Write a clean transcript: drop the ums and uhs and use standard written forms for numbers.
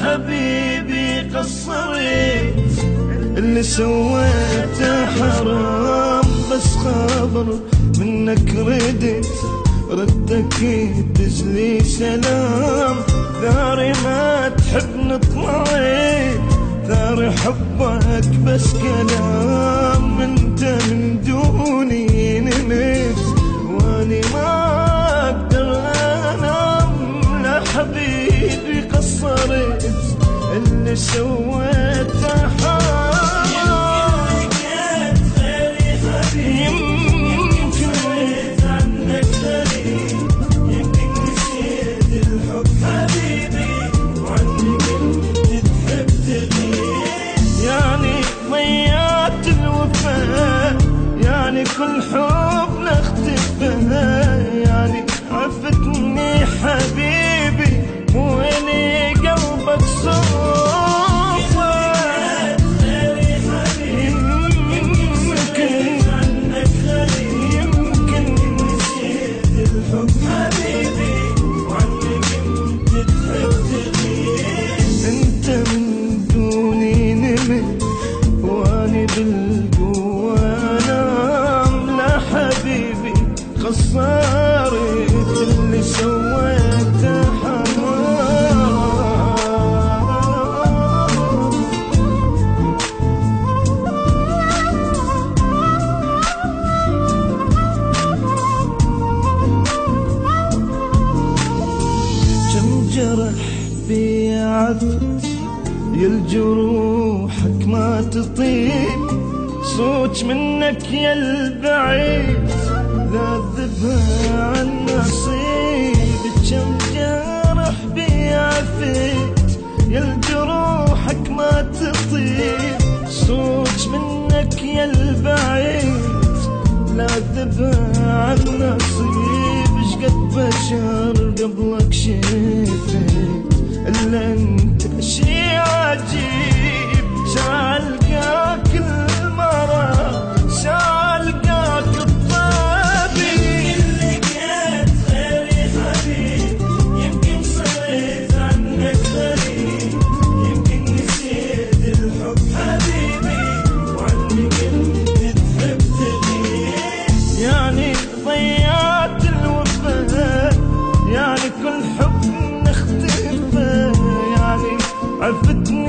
حبيبي قصرت، اللي سويته حرام بس خبر منك ردك يدز لي سلام. ثاري ما تحبني طلعت، ثاري حبك بس كلام. انت من دوني نمت واني ما اقدر انام. لا حبيبي قصرت، اللي سويته حرام. يعني كل حب اختفى، يعني عفتني حبيبي ويني قلبك صوفه. يمكن نسيت الحب حبيبي وعنك انت تحب تغيب. انت من دوني نمت واني بالقوة انام. لا حبيبي قصرت، اللي سويته حرام. كم جرح بي عفت يا الجروحك ما تطيب. صوت منك يا البعيد ذاذبها عن نصيب. كم جرح بي عفت يا الجروحك ما تطيب. صوت منك يا البعيد ذاذبها عن نصيب. شقد بشر قبلك شفت الا انت شي عجيب. شالقاك المرض شالقاك الطبيب. يمكن لقيت غيري حبيب، يمكن صرت عنك غريب. يمكن نسيت الحب حبيبي وعنك انت تحب تغيب. يعني ضيعت الوفاء، يعني كل حب نختفى. يعني عفتني